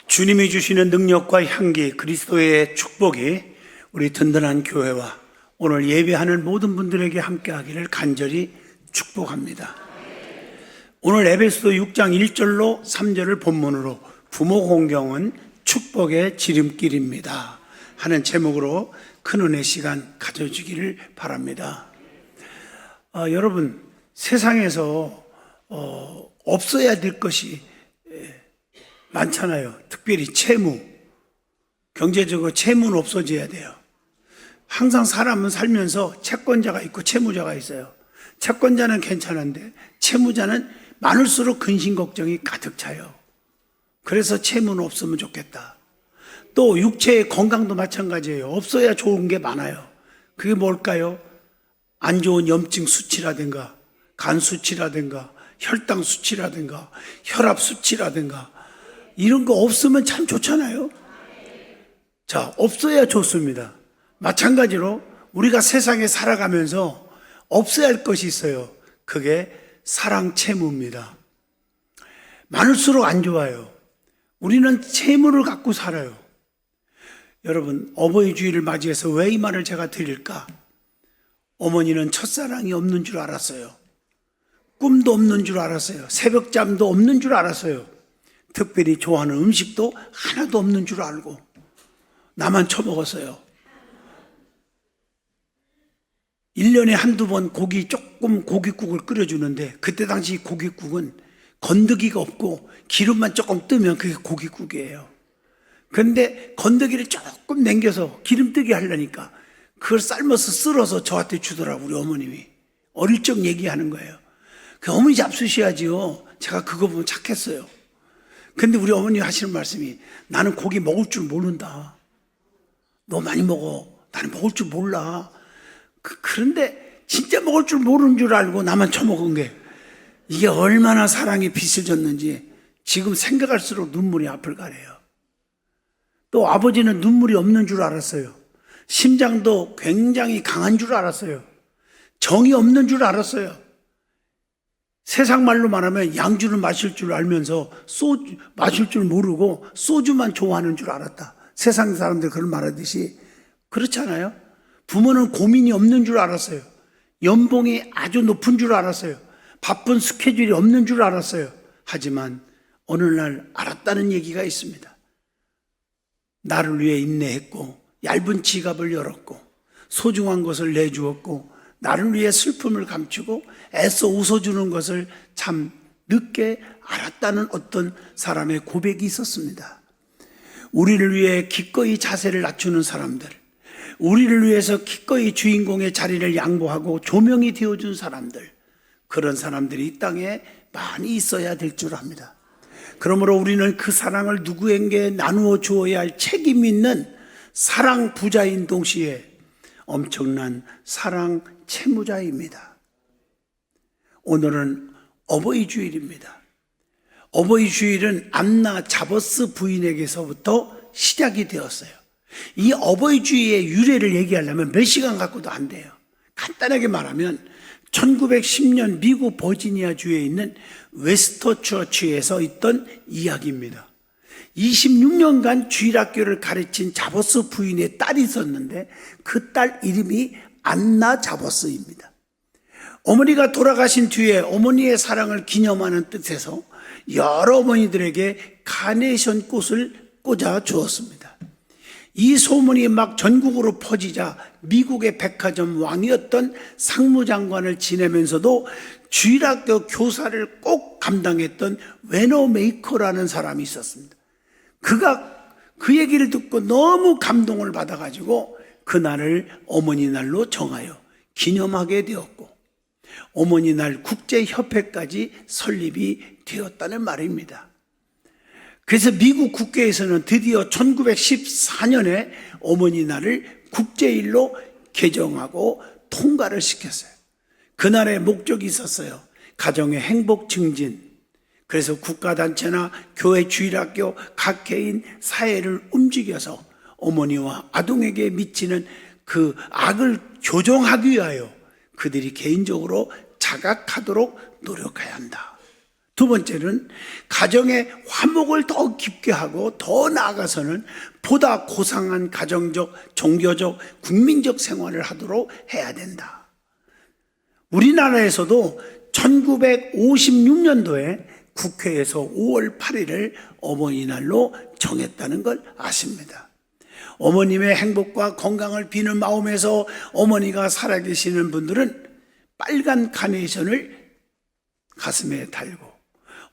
주님이 주시는 능력과 향기, 그리스도의 축복이 우리 든든한 교회와 오늘 예배하는 모든 분들에게 함께하기를 간절히 축복합니다. 오늘 에베소서 6장 1절로 3절을 본문으로 부모 공경은 축복의 지름길입니다 하는 제목으로 큰 은혜 시간 가져주기를 바랍니다. 여러분, 세상에서 없어야 될 것이 많잖아요. 특별히 채무, 경제적으로 채무는 없어져야 돼요. 항상 사람은 살면서 채권자가 있고 채무자가 있어요. 채권자는 괜찮은데 채무자는 많을수록 근심 걱정이 가득 차요. 그래서 채무는 없으면 좋겠다. 또 육체의 건강도 마찬가지예요. 없어야 좋은 게 많아요. 그게 뭘까요? 안 좋은 염증 수치라든가 간 수치라든가 혈당 수치라든가 혈압 수치라든가 이런 거 없으면 참 좋잖아요. 자, 없어야 좋습니다. 마찬가지로 우리가 세상에 살아가면서 없어야 할 것이 있어요. 그게 사랑 채무입니다. 많을수록 안 좋아요. 우리는 채무를 갖고 살아요. 여러분, 어버이 주일을 맞이해서 왜 이 말을 제가 드릴까? 어머니는 첫사랑이 없는 줄 알았어요. 꿈도 없는 줄 알았어요. 새벽잠도 없는 줄 알았어요. 특별히 좋아하는 음식도 하나도 없는 줄 알고 나만 처먹었어요. 1년에 한두 번 고깃국을 끓여주는데 그때 당시 고깃국은 건더기가 없고 기름만 조금 뜨면 그게 고깃국이에요. 그런데 건더기를 조금 남겨서 기름뜨게 하려니까 그걸 삶아서 쓸어서 저한테 주더라고요. 우리 어머님이. 어릴 적 얘기하는 거예요. 그 어머니 잡수셔야지요. 제가 그거 보면 착했어요. 근데 우리 어머니 하시는 말씀이 나는 고기 먹을 줄 모른다. 너 많이 먹어. 나는 먹을 줄 몰라. 그런데 진짜 먹을 줄 모르는 줄 알고 나만 처먹은 게 이게 얼마나 사랑의 빚을 졌는지 지금 생각할수록 눈물이 앞을 가려요. 또 아버지는 눈물이 없는 줄 알았어요. 심장도 굉장히 강한 줄 알았어요. 정이 없는 줄 알았어요. 세상 말로 말하면 양주를 마실 줄 알면서 소주 마실 줄 모르고 소주만 좋아하는 줄 알았다. 세상 사람들 그런 말하듯이 그렇잖아요. 부모는 고민이 없는 줄 알았어요. 연봉이 아주 높은 줄 알았어요. 바쁜 스케줄이 없는 줄 알았어요. 하지만 어느 날 알았다는 얘기가 있습니다. 나를 위해 인내했고 얇은 지갑을 열었고 소중한 것을 내주었고 나를 위해 슬픔을 감추고 애써 웃어주는 것을 참 늦게 알았다는 어떤 사람의 고백이 있었습니다. 우리를 위해 기꺼이 자세를 낮추는 사람들, 우리를 위해서 기꺼이 주인공의 자리를 양보하고 조명이 되어준 사람들, 그런 사람들이 이 땅에 많이 있어야 될 줄 압니다. 그러므로 우리는 그 사랑을 누구에게 나누어 주어야 할 책임 있는 사랑 부자인 동시에 엄청난 사랑 채무자입니다. 오늘은 어버이 주일입니다. 어버이 주일은 안나 자버스 부인에게서부터 시작이 되었어요. 이 어버이 주일의 유래를 얘기하려면 몇 시간 갖고도 안 돼요. 간단하게 말하면 1910년 미국 버지니아 주에 있는 웨스터 처치에서 있던 이야기입니다. 26년간 주일학교를 가르친 자버스 부인의 딸이 있었는데 그 딸 이름이 안나 자버스입니다. 어머니가 돌아가신 뒤에 어머니의 사랑을 기념하는 뜻에서 여러 어머니들에게 카네이션 꽃을 꽂아 주었습니다. 이 소문이 막 전국으로 퍼지자 미국의 백화점 왕이었던 상무장관을 지내면서도 주일학교 교사를 꼭 감당했던 외너메이커라는 사람이 있었습니다. 그가 그 얘기를 듣고 너무 감동을 받아가지고 그날을 어머니 날로 정하여 기념하게 되었고 어머니 날 국제협회까지 설립이 되었다는 말입니다. 그래서 미국 국회에서는 드디어 1914년에 어머니 날을 국제일로 개정하고 통과를 시켰어요. 그날의 목적이 있었어요. 가정의 행복 증진. 그래서 국가단체나 교회 주일학교 각 개인 사회를 움직여서 어머니와 아동에게 미치는 그 악을 교정하기 위하여 그들이 개인적으로 자각하도록 노력해야 한다. 두 번째는 가정의 화목을 더 깊게 하고 더 나아가서는 보다 고상한 가정적, 종교적, 국민적 생활을 하도록 해야 된다. 우리나라에서도 1956년도에 국회에서 5월 8일을 어머니날로 정했다는 걸 아십니다. 어머님의 행복과 건강을 비는 마음에서 어머니가 살아계시는 분들은 빨간 카네이션을 가슴에 달고,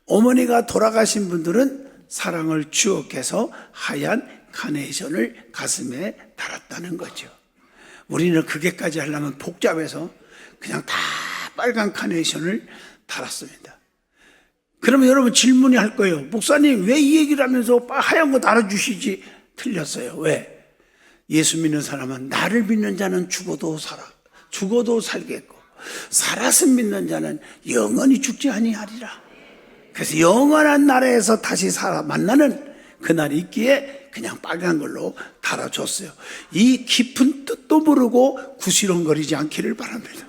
어머니가 돌아가신 분들은 사랑을 추억해서 하얀 카네이션을 가슴에 달았다는 거죠. 우리는 그게까지 하려면 복잡해서 그냥 다 빨간 카네이션을 달았습니다. 그러면 여러분 질문이 할 거예요. 목사님 왜 이 얘기를 하면서 하얀 거 달아주시지? 틀렸어요. 왜? 예수 믿는 사람은 나를 믿는 자는 죽어도 살겠고 살아서 믿는 자는 영원히 죽지 아니하리라. 그래서 영원한 나라에서 다시 만나는 그날이 있기에 그냥 빨간 걸로 달아줬어요. 이 깊은 뜻도 모르고 구시렁거리지 않기를 바랍니다.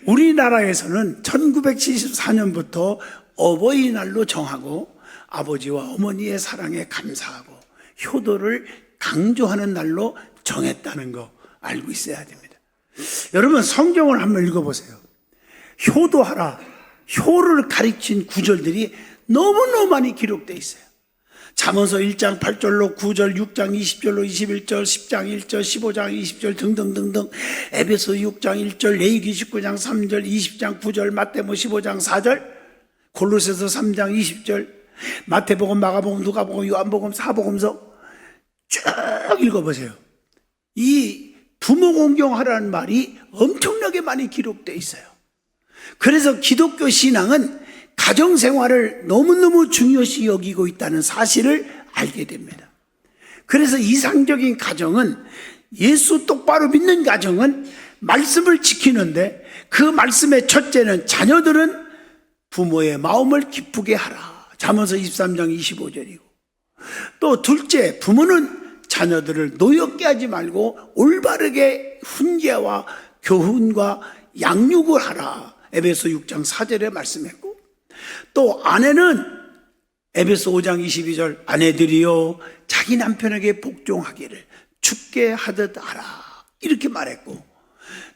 우리나라에서는 1974년부터 어버이날로 정하고 아버지와 어머니의 사랑에 감사하고 효도를 강조하는 날로 정했다는 거 알고 있어야 됩니다. 여러분 성경을 한번 읽어보세요. 효도하라. 효를 가리킨 구절들이 너무너무 많이 기록되어 있어요. 잠언서 1장 8절로 9절, 6장 20절로 21절, 10장 1절, 15장 20절 등등등등, 에베소 6장 1절, 레위기 19장 3절, 20장 9절, 마태복음 15장 4절, 골로새서 3장 20절, 마태복음, 마가복음, 누가복음, 요한복음, 사복음서 쭉 읽어보세요. 이 부모 공경하라는 말이 엄청나게 많이 기록되어 있어요. 그래서 기독교 신앙은 가정생활을 너무너무 중요시 여기고 있다는 사실을 알게 됩니다. 그래서 이상적인 가정은, 예수 똑바로 믿는 가정은 말씀을 지키는데, 그 말씀의 첫째는 자녀들은 부모의 마음을 기쁘게 하라. 잠언서 23장 25절이고, 또 둘째, 부모는 자녀들을 노엽게 하지 말고 올바르게 훈계와 교훈과 양육을 하라. 에베소 6장 4절에 말씀했고, 또 아내는 에베소 5장 22절, 아내들이여 자기 남편에게 복종하기를 죽게 하듯 하라, 이렇게 말했고,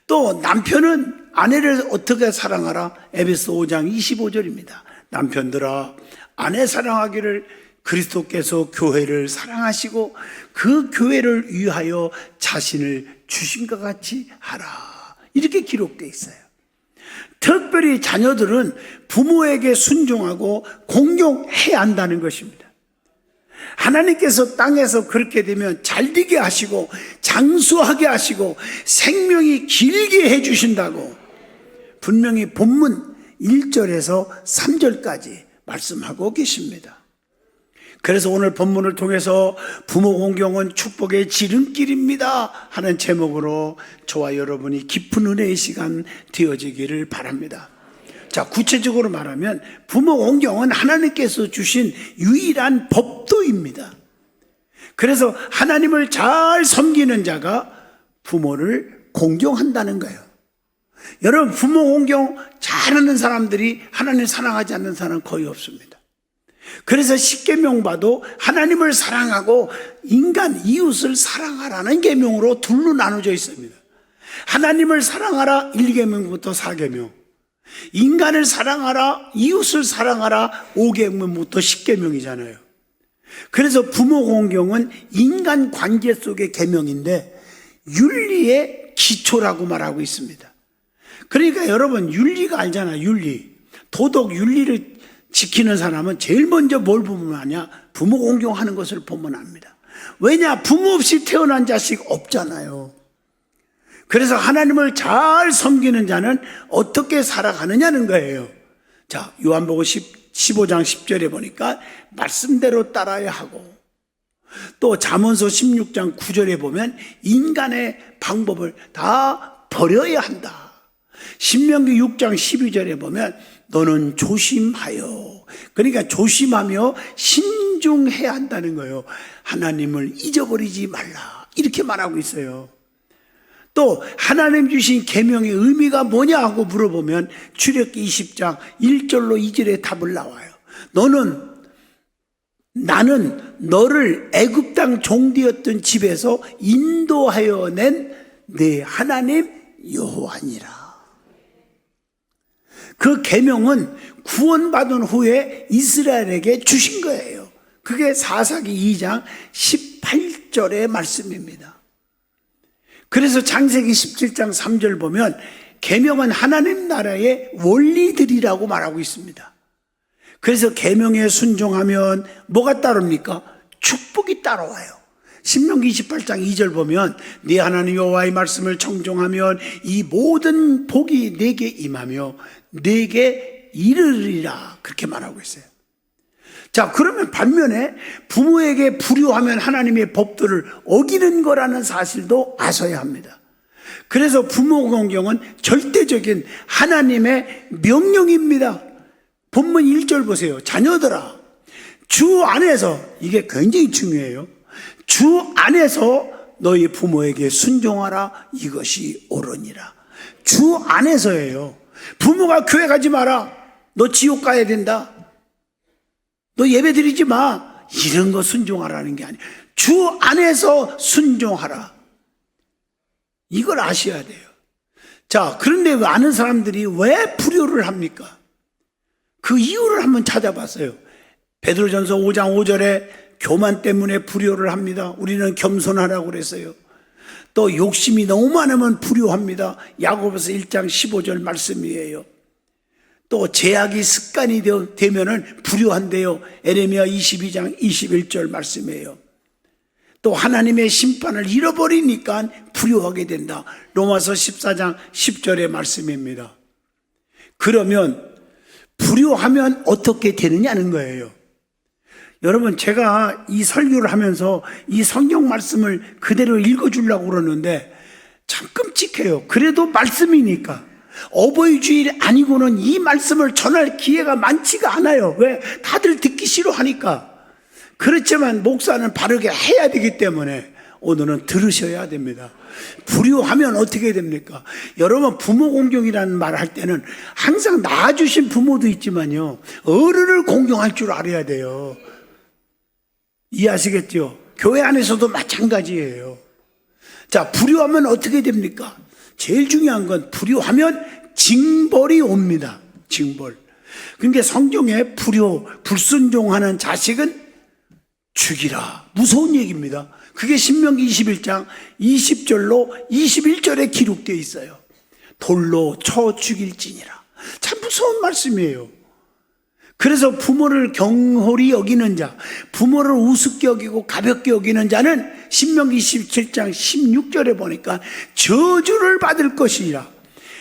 또 남편은 아내를 어떻게 사랑하라? 에베소 5장 25절입니다. 남편들아 아내 사랑하기를 그리스도께서 교회를 사랑하시고 그 교회를 위하여 자신을 주신 것 같이 하라, 이렇게 기록되어 있어요. 특별히 자녀들은 부모에게 순종하고 공경해야 한다는 것입니다. 하나님께서 땅에서 그렇게 되면 잘되게 하시고 장수하게 하시고 생명이 길게 해주신다고 분명히 본문 1절에서 3절까지 말씀하고 계십니다. 그래서 오늘 본문을 통해서 부모 공경은 축복의 지름길입니다 하는 제목으로 저와 여러분이 깊은 은혜의 시간 되어지기를 바랍니다. 자, 구체적으로 말하면 부모 공경은 하나님께서 주신 유일한 법도입니다. 그래서 하나님을 잘 섬기는 자가 부모를 공경한다는 거예요. 여러분, 부모 공경 잘하는 사람들이 하나님 사랑하지 않는 사람은 거의 없습니다. 그래서 십계명 봐도 하나님을 사랑하고 인간 이웃을 사랑하라는 계명으로 둘로 나눠져 있습니다. 하나님을 사랑하라 1계명부터 4계명, 인간을 사랑하라, 이웃을 사랑하라 5계명부터 10계명이잖아요. 그래서 부모 공경은 인간 관계 속의 계명인데 윤리의 기초라고 말하고 있습니다. 그러니까 여러분, 윤리가 알잖아요. 윤리, 도덕, 윤리를 지키는 사람은 제일 먼저 뭘 보면 아냐? 부모 공경하는 것을 보면 압니다. 왜냐? 부모 없이 태어난 자식 없잖아요. 그래서 하나님을 잘 섬기는 자는 어떻게 살아가느냐는 거예요. 자, 요한복음 15장 10절에 보니까 말씀대로 따라야 하고, 또 잠언서 16장 9절에 보면 인간의 방법을 다 버려야 한다. 신명기 6장 12절에 보면 너는 조심하여, 그러니까 조심하며 신중해야 한다는 거예요. 하나님을 잊어버리지 말라, 이렇게 말하고 있어요. 또 하나님 주신 계명의 의미가 뭐냐 하고 물어보면 출애굽기 20장 1절로 2절에 답을 나와요. 나는 너를 애굽 땅 종되었던 집에서 인도하여 낸 내 하나님 여호와니라. 그 계명은 구원받은 후에 이스라엘에게 주신 거예요. 그게 사사기 2장 18절의 말씀입니다. 그래서 창세기 17장 3절 보면 계명은 하나님 나라의 원리들이라고 말하고 있습니다. 그래서 계명에 순종하면 뭐가 따릅니까? 축복이 따라와요. 신명기 28장 2절 보면 네 하나님 여호와의 말씀을 청종하면 이 모든 복이 내게 임하며 내게 이르리라, 그렇게 말하고 있어요. 자, 그러면 반면에 부모에게 불효하면 하나님의 법도를 어기는 거라는 사실도 아셔야 합니다. 그래서 부모 공경은 절대적인 하나님의 명령입니다. 본문 1절 보세요. 자녀들아, 주 안에서, 이게 굉장히 중요해요. 주 안에서 너희 부모에게 순종하라, 이것이 옳으니라. 주 안에서예요. 부모가 교회 가지 마라, 너 지옥 가야 된다, 너 예배 드리지 마, 이런 거 순종하라는 게 아니에요. 주 안에서 순종하라, 이걸 아셔야 돼요. 자, 그런데 많은 사람들이 왜 불효를 합니까? 그 이유를 한번 찾아봤어요. 베드로전서 5장 5절에 교만 때문에 불효를 합니다. 우리는 겸손하라고 그랬어요. 또 욕심이 너무 많으면 불효합니다. 야고보서 1장 15절 말씀이에요. 또 제약이 습관이 되면은 불효한대요. 에레미야 22장 21절 말씀이에요. 또 하나님의 심판을 잃어버리니까 불효하게 된다. 로마서 14장 10절의 말씀입니다. 그러면 불효하면 어떻게 되느냐는 거예요. 여러분, 제가 이 설교를 하면서 이 성경 말씀을 그대로 읽어주려고 그러는데 참 끔찍해요. 그래도 말씀이니까. 어버이 주일 아니고는 이 말씀을 전할 기회가 많지가 않아요. 왜? 다들 듣기 싫어하니까. 그렇지만 목사는 바르게 해야 되기 때문에 오늘은 들으셔야 됩니다. 불효하면 어떻게 됩니까? 여러분, 부모 공경이라는 말을 할 때는 항상 낳아주신 부모도 있지만요, 어른을 공경할 줄 알아야 돼요. 이해하시겠죠? 교회 안에서도 마찬가지예요. 자, 불효하면 어떻게 됩니까? 제일 중요한 건 불효하면 징벌이 옵니다. 징벌. 그러니까 성경에 불순종하는 자식은 죽이라. 무서운 얘기입니다. 그게 신명기 21장 20절로 21절에 기록되어 있어요. 돌로 쳐 죽일지니라. 참 무서운 말씀이에요. 그래서 부모를 경홀히 여기는 자, 부모를 우습게 여기고 가볍게 여기는 자는 신명기 17장 16절에 보니까 저주를 받을 것이라.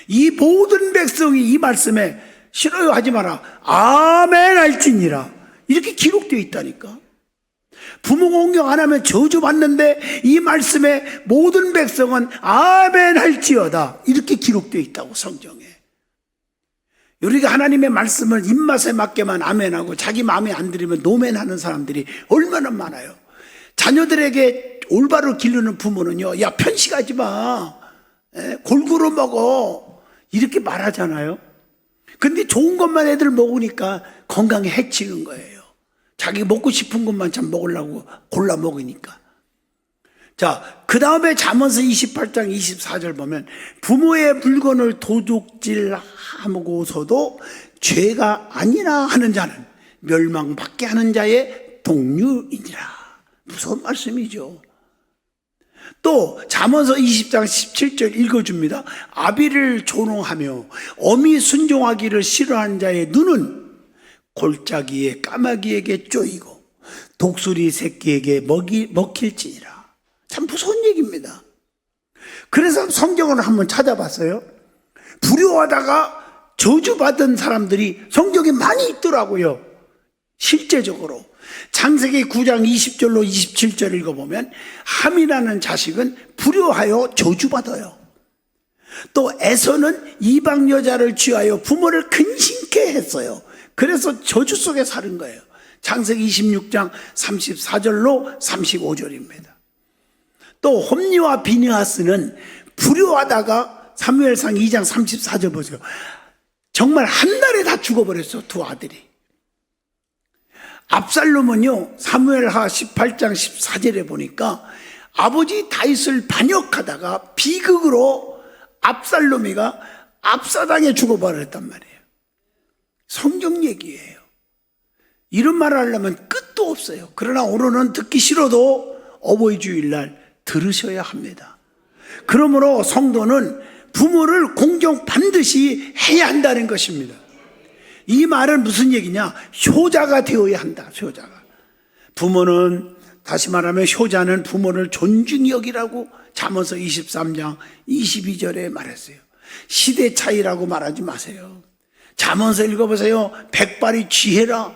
이 모든 백성이 이 말씀에 싫어요 하지 마라, 아멘 할지니라, 이렇게 기록되어 있다니까. 부모 공경 안 하면 저주받는데 이 말씀에 모든 백성은 아멘 할지어다, 이렇게 기록되어 있다고, 성경에. 우리가 하나님의 말씀을 입맛에 맞게만 아멘하고 자기 마음에 안 들으면 노멘하는 사람들이 얼마나 많아요. 자녀들에게 올바로 기르는 부모는요, 야, 편식하지 마, 골고루 먹어, 이렇게 말하잖아요. 근데 좋은 것만 애들 먹으니까 건강에 해치는 거예요. 자기 먹고 싶은 것만 참 먹으려고 골라 먹으니까. 자, 그 다음에 잠언서 28장 24절 보면 부모의 물건을 도둑질하고서도 죄가 아니라 하는 자는 멸망받게 하는 자의 동류이니라. 무서운 말씀이죠. 또 잠언서 20장 17절 읽어줍니다. 아비를 조롱하며 어미 순종하기를 싫어하는 자의 눈은 골짜기에 까마귀에게 쪼이고 독수리 새끼에게 먹힐지니라. 참 무서운 얘기입니다. 그래서 성경을 한번 찾아봤어요. 불효하다가 저주받은 사람들이 성경에 많이 있더라고요. 실제적으로 창세기 9장 20절로 27절 읽어보면 함이라는 자식은 불효하여 저주받아요. 또 에서는 이방 여자를 취하여 부모를 근심케 했어요. 그래서 저주 속에 사는 거예요. 창세기 26장 34절로 35절입니다. 또 홈리와 비느하스는 불효하다가 사무엘상 2장 34절 보세요. 정말 한 달에 다 죽어버렸어, 두 아들이. 압살롬은요, 사무엘하 18장 14절에 보니까 아버지 다윗을 반역하다가 비극으로 압살롬이가 압사당해 죽어버렸단 말이에요. 성경 얘기예요. 이런 말을 하려면 끝도 없어요. 그러나 오늘은 듣기 싫어도 어버이 주일날 들으셔야 합니다. 그러므로 성도는 부모를 공경 반드시 해야 한다는 것입니다. 이 말은 무슨 얘기냐? 효자가 되어야 한다. 효자가. 부모는, 다시 말하면 효자는 부모를 존중히 여기라고 잠언서 23장 22절에 말했어요. 시대 차이라고 말하지 마세요. 잠언서 읽어보세요. 백발이 지혜라.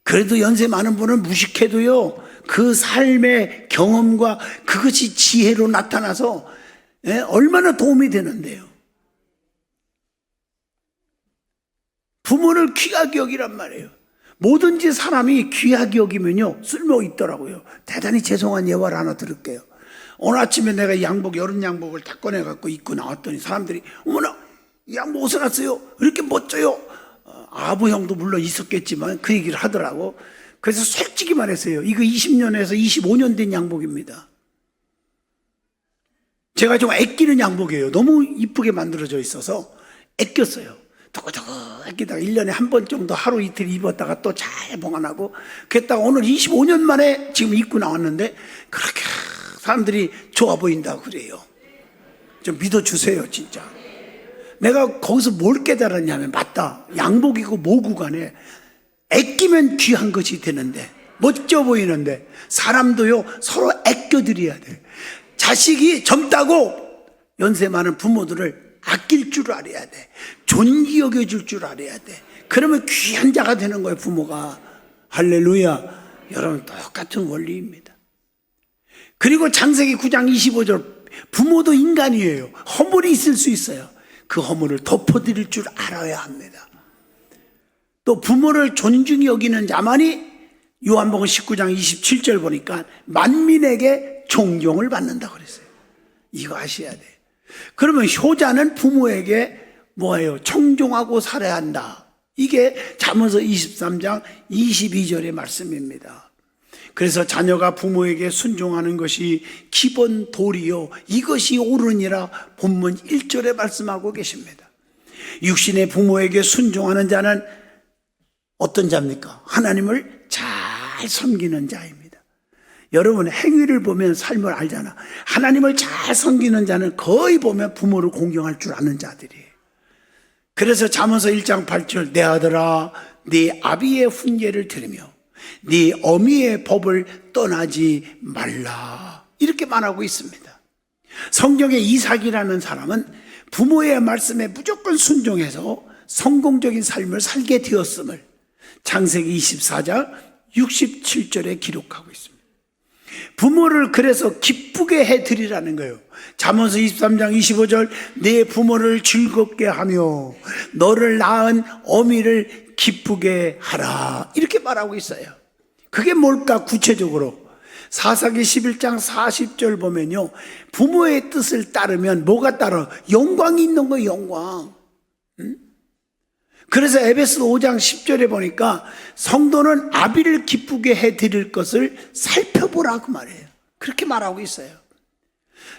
그래도 연세 많은 분은 무식해도요, 그 삶의 경험과 그것이 지혜로 나타나서 얼마나 도움이 되는데요. 부모를 귀하게 여기란 말이에요. 뭐든지 사람이 귀하게 여기면요, 쓸모 있더라고요. 대단히 죄송한 예화를 하나 들을게요. 오늘 아침에 내가 양복, 여름 양복을 다 꺼내갖고 입고 나왔더니 사람들이, 어머나, 이 양복 어디서 났어요? 왜 이렇게 멋져요? 아부 형도 물론 있었겠지만 그 얘기를 하더라고. 그래서 솔직히 말했어요. 이거 20년에서 25년 된 양복입니다. 제가 좀 아끼는 양복이에요. 너무 이쁘게 만들어져 있어서 아꼈어요. 더거더거 아끼다가 1년에 한 번 정도 하루 이틀 입었다가 또 잘 보관하고, 그랬다가 오늘 25년 만에 지금 입고 나왔는데 그렇게 사람들이 좋아 보인다고 그래요. 좀 믿어주세요, 진짜. 내가 거기서 뭘 깨달았냐면, 맞다, 양복이고 뭐고 간에 아끼면 귀한 것이 되는데, 멋져 보이는데, 사람도요 서로 아껴드려야 돼. 자식이 젊다고 연세 많은 부모들을 아낄 줄 알아야 돼. 존귀 여겨줄 줄 알아야 돼. 그러면 귀한 자가 되는 거예요, 부모가. 할렐루야. 여러분, 똑같은 원리입니다. 그리고 창세기 9장 25절, 부모도 인간이에요. 허물이 있을 수 있어요. 그 허물을 덮어드릴 줄 알아야 합니다. 또 부모를 존중히 여기는 자만이, 요한복음 19장 27절 보니까 만민에게 존경을 받는다고 그랬어요. 이거 아셔야 돼요. 그러면 효자는 부모에게 뭐예요? 청종하고 살아야 한다. 이게 잠언서 23장 22절의 말씀입니다. 그래서 자녀가 부모에게 순종하는 것이 기본 도리요, 이것이 옳으니라 본문 1절에 말씀하고 계십니다. 육신의 부모에게 순종하는 자는 어떤 자입니까? 하나님을 잘 섬기는 자입니다. 여러분, 행위를 보면 삶을 알잖아. 하나님을 잘 섬기는 자는 거의 보면 부모를 공경할 줄 아는 자들이에요. 그래서 잠언서 1장 8절, 내 아들아 네 아비의 훈계를 들으며 네 어미의 법을 떠나지 말라, 이렇게 말하고 있습니다. 성경의 이삭이라는 사람은 부모의 말씀에 무조건 순종해서 성공적인 삶을 살게 되었음을 창세기 24장 67절에 기록하고 있습니다. 부모를 그래서 기쁘게 해드리라는 거예요. 잠언서 23장 25절, 내 부모를 즐겁게 하며 너를 낳은 어미를 기쁘게 하라, 이렇게 말하고 있어요. 그게 뭘까? 구체적으로 사사기 11장 40절 보면요, 부모의 뜻을 따르면 뭐가 따라? 영광이 있는 거예요, 영광. 그래서 에베소 5장 10절에 보니까 성도는 아비를 기쁘게 해드릴 것을 살펴보라고 말해요. 그렇게 말하고 있어요.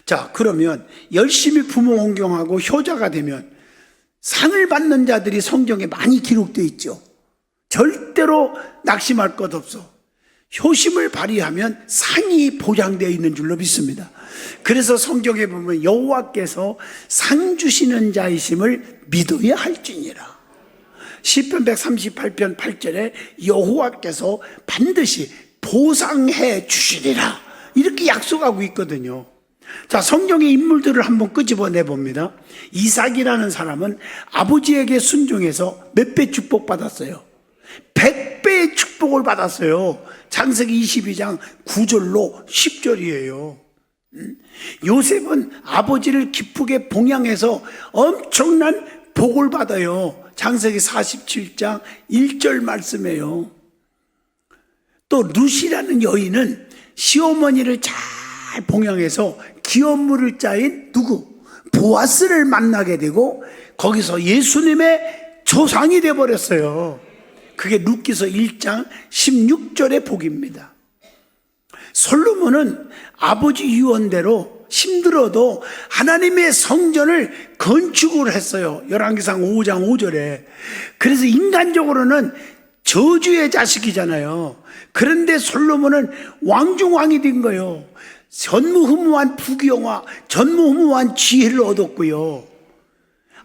자, 그러면 열심히 부모 공경하고 효자가 되면 상을 받는 자들이 성경에 많이 기록되어 있죠. 절대로 낙심할 것 없어. 효심을 발휘하면 상이 보장되어 있는 줄로 믿습니다. 그래서 성경에 보면 여호와께서 상 주시는 자이심을 믿어야 할지니라. 시편 138편 8절에 여호와께서 반드시 보상해 주시리라, 이렇게 약속하고 있거든요. 자, 성경의 인물들을 한번 끄집어내 봅니다. 이삭이라는 사람은 아버지에게 순종해서 몇 배 축복받았어요? 100배의 축복을 받았어요. 창세기 22장 9절로 10절이에요. 요셉은 아버지를 기쁘게 봉양해서 엄청난 복을 받아요. 창세기 47장 1절 말씀이에요. 또 룻이라는 여인은 시어머니를 잘 봉양해서 기업물을 짜인 누구? 보아스를 만나게 되고 거기서 예수님의 조상이 되어버렸어요. 그게 룻기서 1장 16절의 복입니다. 솔로몬은 아버지 유언대로 힘들어도 하나님의 성전을 건축을 했어요. 열왕기상 5장 5절에. 그래서 인간적으로는 저주의 자식이잖아요. 그런데 솔로몬은 왕중왕이 된 거예요. 전무후무한 부귀영화, 전무후무한 지혜를 얻었고요.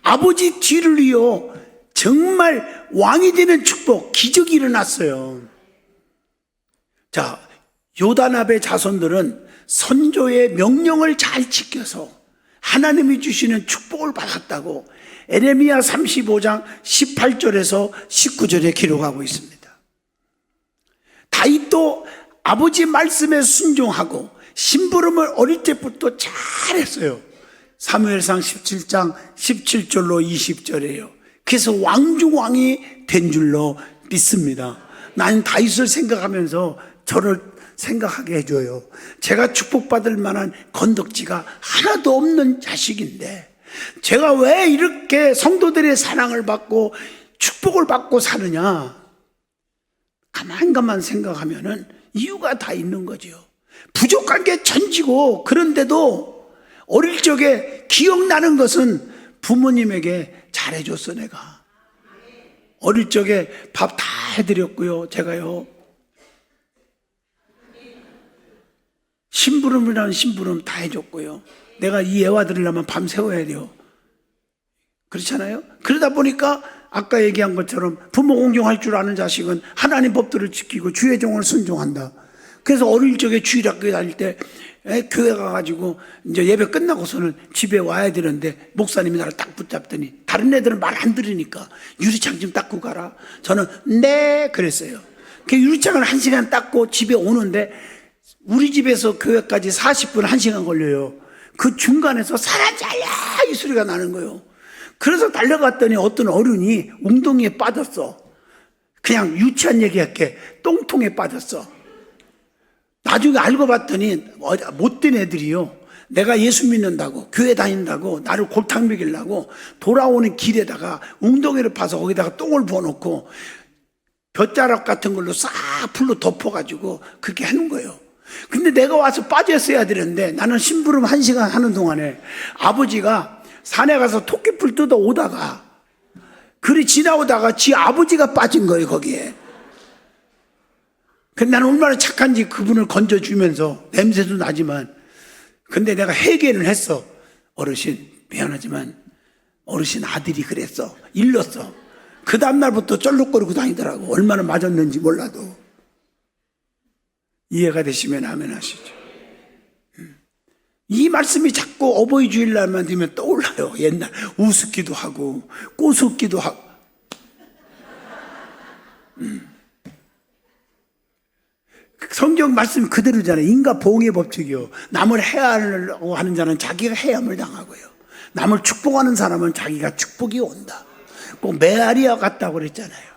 아버지 뒤를 이어 정말 왕이 되는 축복, 기적이 일어났어요. 자, 요단압의 자손들은 선조의 명령을 잘 지켜서 하나님이 주시는 축복을 받았다고 에레미야 35장 18절에서 19절에 기록하고 있습니다. 다윗도 아버지 말씀에 순종하고 심부름을 어릴 때부터 잘했어요. 사무엘상 17장 17절로 20절이에요. 그래서 왕중왕이 된 줄로 믿습니다. 나는 다윗을 생각하면서 저를 생각하게 해줘요. 제가 축복받을 만한 건덕지가 하나도 없는 자식인데 제가 왜 이렇게 성도들의 사랑을 받고 축복을 받고 사느냐? 가만 생각하면은 이유가 다 있는 거죠. 부족한 게 천지고, 그런데도 어릴 적에 기억나는 것은 부모님에게 잘해줬어. 내가 어릴 적에 밥 다 해드렸고요. 제가요, 심부름이라는 심부름 다 해줬고요. 내가 이 애와 들으려면 밤 새워야 돼요. 그렇잖아요. 그러다 보니까 아까 얘기한 것처럼 부모 공경할 줄 아는 자식은 하나님 법도를 지키고 주의 종을 순종한다. 그래서 어릴 적에 주일학교 다닐 때 교회 가가지고 이제 예배 끝나고서는 집에 와야 되는데 목사님이 나를 딱 붙잡더니, 다른 애들은 말 안 들으니까 유리창 좀 닦고 가라. 저는 네 그랬어요. 그 유리창을 1시간 닦고 집에 오는데 우리 집에서 교회까지 40분 1시간 걸려요. 그 중간에서 사라져야 이 소리가 나는 거예요. 그래서 달려갔더니 어떤 어른이 웅덩이에 빠졌어. 그냥 유치한 얘기할게, 똥통에 빠졌어. 나중에 알고 봤더니 못된 애들이요, 내가 예수 믿는다고 교회 다닌다고 나를 골탕 먹이려고 돌아오는 길에다가 웅덩이를 파서 거기다가 똥을 부어놓고 볏자락 같은 걸로 싹 풀로 덮어가지고 그렇게 하는 거예요. 근데 내가 와서 빠졌어야 되는데 나는 심부름 1시간 하는 동안에 아버지가 산에 가서 토끼풀 뜯어 오다가 그리 지나오다가 지 아버지가 빠진 거예요, 거기에. 근데 나는 얼마나 착한지 그분을 건져주면서, 냄새도 나지만, 근데 내가 회개는 했어. 어르신 미안하지만 어르신 아들이 그랬어. 일렀어. 그 다음날부터 쩔룩거리고 다니더라고. 얼마나 맞았는지 몰라도. 이해가 되시면 아멘 하시죠. 이 말씀이 자꾸 어버이 주일날만 되면 떠올라요. 옛날 우습기도 하고 꼬숩기도 하고. 성경 말씀 그대로잖아요. 인과 보응의 법칙이요. 남을 해하려고 하는 자는 자기가 해함을 당하고요. 남을 축복하는 사람은 자기가 축복이 온다. 꼭 메아리와 같다고 그랬잖아요.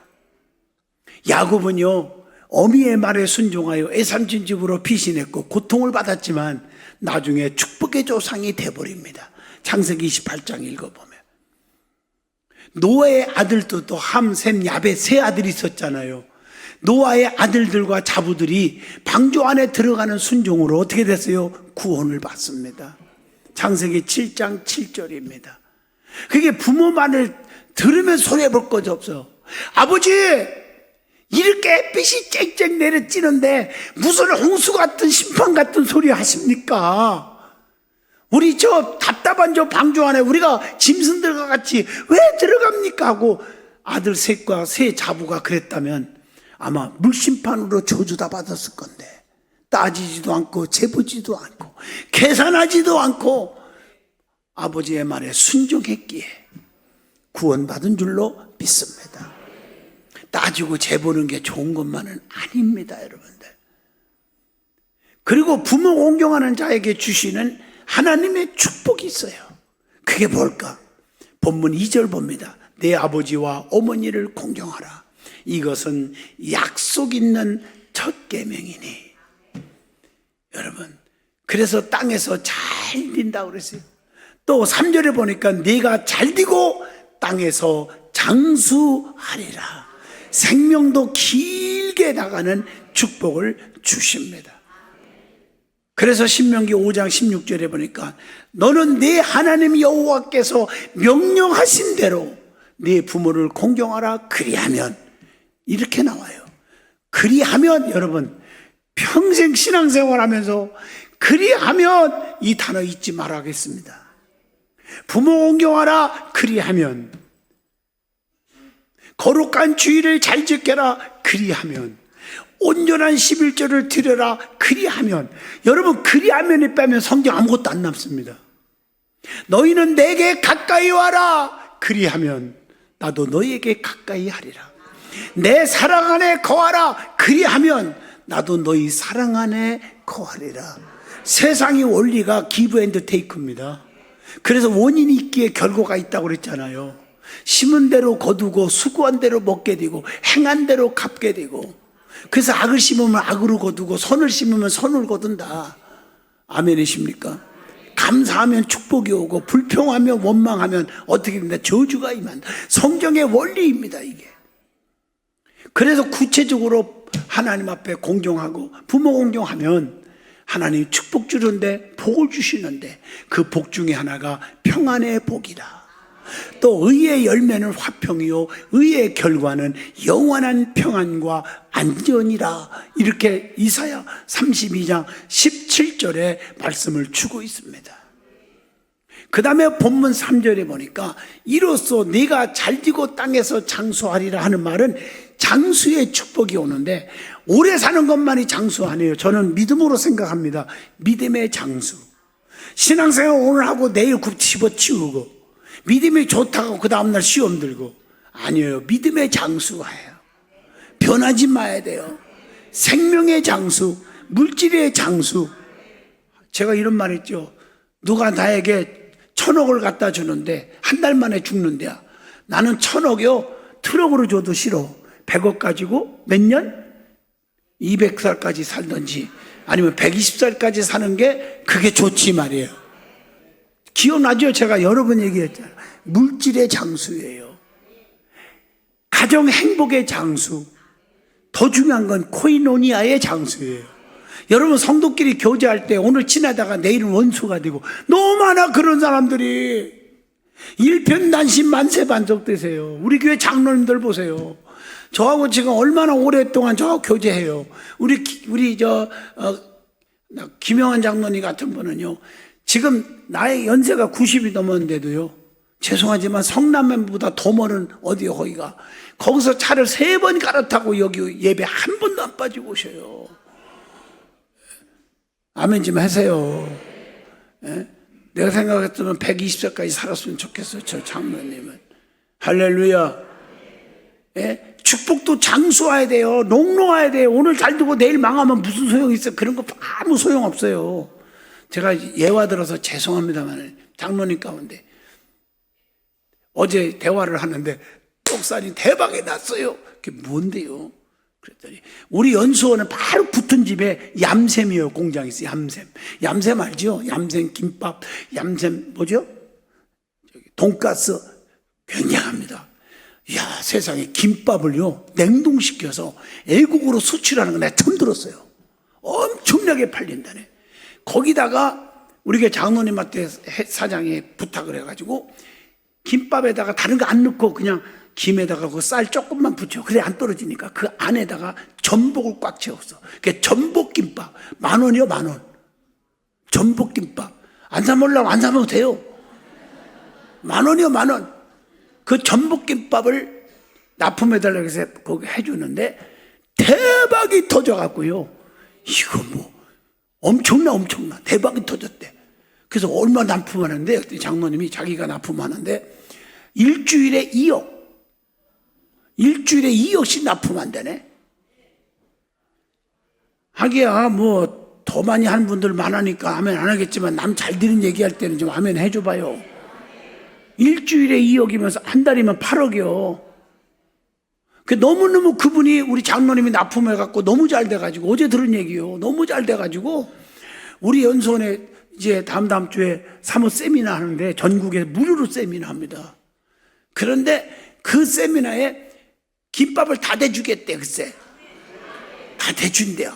야곱은요, 어미의 말에 순종하여 애삼촌 집으로 피신했고 고통을 받았지만 나중에 축복의 조상이 돼버립니다. 창세기 28장 읽어보면. 노아의 아들도 또 함, 셈, 야벳 세 아들이 있었잖아요. 노아의 아들들과 자부들이 방주 안에 들어가는 순종으로 어떻게 됐어요? 구원을 받습니다. 창세기 7장 7절입니다. 그게 부모 말을 들으면 손해 볼 것이 없어. 아버지, 이렇게 햇빛이 쨍쨍 내려찌는데 무슨 홍수 같은 심판 같은 소리 하십니까? 우리 저 답답한 저 방주 안에 우리가 짐승들과 같이 왜 들어갑니까? 하고 아들 셋과 세 자부가 그랬다면 아마 물심판으로 저주다 받았을 건데, 따지지도 않고 재보지도 않고 계산하지도 않고 아버지의 말에 순종했기에 구원받은 줄로 믿습니다. 따지고 재보는 게 좋은 것만은 아닙니다, 여러분들. 그리고 부모 공경하는 자에게 주시는 하나님의 축복이 있어요. 그게 뭘까? 본문 2절 봅니다. 내 아버지와 어머니를 공경하라. 이것은 약속 있는 첫 계명이니. 여러분, 그래서 땅에서 잘 빈다고 그랬어요. 또 3절에 보니까 네가 잘되고 땅에서 장수하리라. 생명도 길게 나가는 축복을 주십니다. 그래서 신명기 5장 16절에 보니까 너는 네 하나님 여호와께서 명령하신 대로 네 부모를 공경하라. 그리하면, 이렇게 나와요. 그리하면, 여러분 평생 신앙생활하면서 그리하면 이 단어 잊지 말아야겠습니다. 부모 공경하라. 그리하면, 거룩한 주일을 잘 지켜라. 그리하면, 온전한 11조를 드려라. 그리하면, 여러분 그리하면이 빼면 성경 아무것도 안 남습니다. 너희는 내게 가까이 와라. 그리하면 나도 너희에게 가까이 하리라. 내 사랑 안에 거하라. 그리하면 나도 너희 사랑 안에 거하리라. 세상의 원리가 기브 앤드 테이크입니다. 그래서 원인이 있기에 결과가 있다고 그랬잖아요. 심은 대로 거두고 수고한 대로 먹게 되고 행한 대로 갚게 되고, 그래서 악을 심으면 악으로 거두고 선을 심으면 선을 거둔다. 아멘이십니까? 감사하면 축복이 오고 불평하면 원망하면 어떻게 됩니까? 저주가 임한다. 성경의 원리입니다, 이게. 그래서 구체적으로 하나님 앞에 공경하고 부모 공경하면 하나님이 축복 주는데, 복을 주시는데 그 복 중에 하나가 평안의 복이다. 또 의의 열매는 화평이요 의의 결과는 영원한 평안과 안전이라. 이렇게 이사야 32장 17절에 말씀을 주고 있습니다. 그 다음에 본문 3절에 보니까 이로써 네가 잘되고 땅에서 장수하리라 하는 말은 장수의 축복이 오는데, 오래 사는 것만이 장수 아니에요. 저는 믿음으로 생각합니다. 믿음의 장수. 신앙생활 오늘 하고 내일 집어치우고 믿음이 좋다고 그 다음날 시험 들고, 아니에요. 믿음의 장수예요. 변하지 마야 돼요. 생명의 장수, 물질의 장수. 제가 이런 말 했죠. 누가 나에게 1,000억을 갖다 주는데 한 달 만에 죽는데야, 나는 1,000억이요 트럭으로 줘도 싫어. 100억 가지고 몇 년? 200살까지 살든지 아니면 120살까지 사는 게 그게 좋지 말이에요. 기억나죠? 제가 여러 번 얘기했잖아요. 물질의 장수예요. 가정 행복의 장수. 더 중요한 건 코이노니아의 장수예요. 여러분 성도끼리 교제할 때 오늘 친하다가 내일은 원수가 되고 너무 많아. 그런 사람들이 일편단심 만세반복되세요. 우리 교회 장로님들 보세요. 저하고 지금 얼마나 오랫동안 저하고 교제해요. 우리 김영환 장로님 같은 분은요, 지금 나의 연세가 90이 넘었는데도요, 죄송하지만 성남면보다 더 멀은 어디요, 거기가. 거기서 차를 3번 갈아타고 여기 예배 한 번도 안 빠지고 오셔요. 아멘 좀 하세요. 예? 내가 생각했더니 120세까지 살았으면 좋겠어요, 저 장로님은. 할렐루야. 예? 축복도 장수해야 돼요. 농로해야 돼요. 오늘 잘 두고 내일 망하면 무슨 소용이 있어요? 그런 거 아무 소용 없어요. 제가 예화 들어서 죄송합니다만 장로님 가운데 어제 대화를 하는데 떡살이 대박이 났어요. 그게 뭔데요? 그랬더니 우리 연수원은 바로 붙은 집에 얌샘이요 공장이 있어요. 얌샘 알죠? 얌샘 김밥, 얌샘 뭐죠? 돈가스 굉장합니다. 이야, 세상에 김밥을요 냉동시켜서 애국으로 수출하는 거 내가 처음 들었어요. 엄청나게 팔린다네. 거기다가 우리 교회 장로님한테 사장이 부탁을 해가지고 김밥에다가 다른 거 안 넣고 그냥 김에다가 그 쌀 조금만 붙여. 그래 안 떨어지니까 그 안에다가 전복을 꽉 채웠어. 그게 전복김밥 10,000원이요 10,000원. 전복김밥 안 사먹으려면 안 사먹어도 돼요. 10,000원이요 10,000원. 그 전복김밥을 납품해달라고 해서 거기 해주는데 대박이 터져갖고요, 이거 뭐 엄청나 대박이 터졌대. 그래서 얼마 납품하는데 장모님이 자기가 납품하는데 일주일에 2억씩 납품한다네. 하기야 뭐 더 많이 하는 분들 많으니까 아멘 안 하겠지만 남 잘 되는 얘기할 때는 좀 아멘 해줘봐요. 일주일에 2억이면서 한 달이면 8억이요. 너무너무 그분이 우리 장로님이 납품해갖고 너무 잘 돼가지고, 어제 들은 얘기요. 너무 잘 돼가지고 우리 연수원에 이제 다음 주에 사모 세미나 하는데 전국에 무료로 세미나 합니다. 그런데 그 세미나에 김밥을 다 대주겠대. 글쎄 다 대준대요.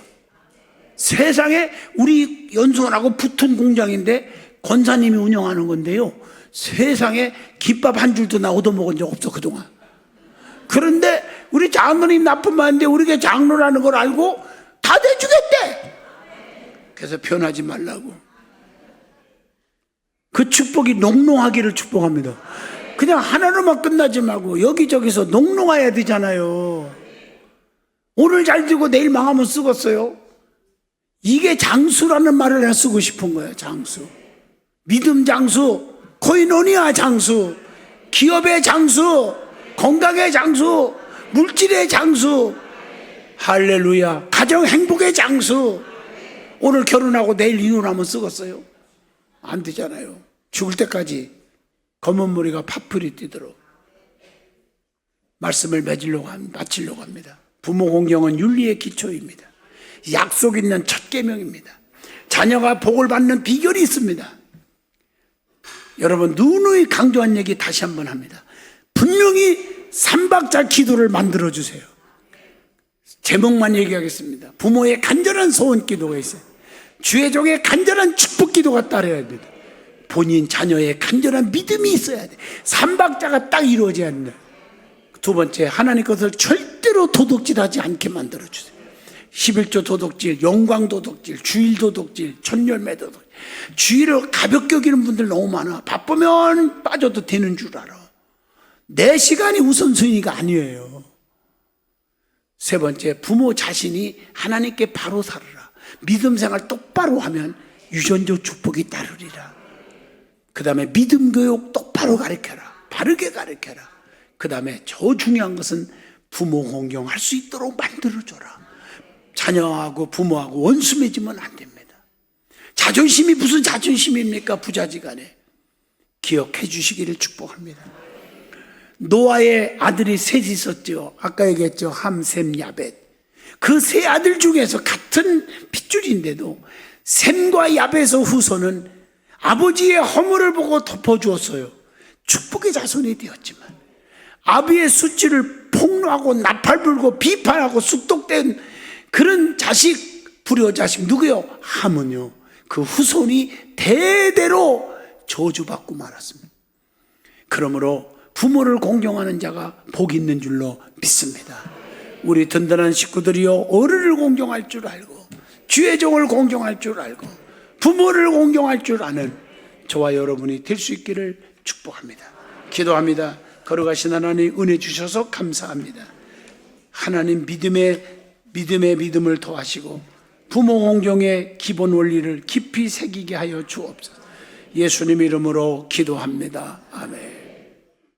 세상에 우리 연수원하고 붙은 공장인데 권사님이 운영하는 건데요, 세상에 김밥 한 줄도 나 얻어먹은 적 없어 그동안. 그런데 우리 장로님 나쁜 말인데 우리 게 장로라는 걸 알고 다 대주겠대. 그래서 변하지 말라고. 그 축복이 농농하기를 축복합니다. 그냥 하나로만 끝나지 말고 여기저기서 농농해야 되잖아요. 오늘 잘 되고 내일 망하면 쓰겠어요? 이게 장수라는 말을 내가 쓰고 싶은 거예요. 장수, 믿음 장수, 코이노니아 장수, 기업의 장수, 건강의 장수, 물질의 장수, 할렐루야, 가정 행복의 장수. 오늘 결혼하고 내일 이혼하면 쓰겠어요? 안 되잖아요. 죽을 때까지 검은 머리가 파풀이 뛰도록 말씀을 마치려고 합니다. 부모 공경은 윤리의 기초입니다. 약속 있는 첫 계명입니다. 자녀가 복을 받는 비결이 있습니다. 여러분, 누누이 강조한 얘기 다시 한번 합니다. 분명히 3박자 기도를 만들어 주세요. 제목만 얘기하겠습니다. 부모의 간절한 소원 기도가 있어요. 주의 종의 간절한 축복 기도가 따라야 됩니다. 본인 자녀의 간절한 믿음이 있어야 돼. 3박자가 딱 이루어져야 한다. 두 번째, 하나님 것을 절대로 도둑질하지 않게 만들어 주세요. 11조 도둑질, 영광 도둑질, 주일 도둑질, 천열매 도둑질. 주일을 가볍게 여기는 분들 너무 많아. 바쁘면 빠져도 되는 줄 알아. 내 시간이 우선순위가 아니에요. 세 번째, 부모 자신이 하나님께 바로 살아라. 믿음 생활 똑바로 하면 유전적 축복이 따르리라. 그 다음에 믿음 교육 똑바로 가르쳐라. 바르게 가르쳐라. 그 다음에 더 중요한 것은 부모 공경할 수 있도록 만들어줘라. 자녀하고 부모하고 원수 맺으면 안 됩니다. 자존심이 무슨 자존심입니까? 부자지간에. 기억해 주시기를 축복합니다. 노아의 아들이 셋이 있었죠. 아까 얘기했죠. 함, 셈, 야벳. 그 세 아들 중에서 같은 핏줄인데도 셈과 야벳의 후손은 아버지의 허물을 보고 덮어주었어요. 축복의 자손이 되었지만 아비의 수치를 폭로하고 나팔 불고 비판하고 쑥독된 그런 자식, 불효자식 누구요? 함은요, 그 후손이 대대로 저주받고 말았습니다. 그러므로 부모를 공경하는 자가 복이 있는 줄로 믿습니다. 우리 든든한 식구들이요, 어른을 공경할 줄 알고 주의 종을 공경할 줄 알고 부모를 공경할 줄 아는 저와 여러분이 될 수 있기를 축복합니다. 기도합니다. 걸어가신 하나님 은혜 주셔서 감사합니다. 하나님 믿음을 더하시고 부모 공경의 기본 원리를 깊이 새기게 하여 주옵소서. 예수님 이름으로 기도합니다. 아멘.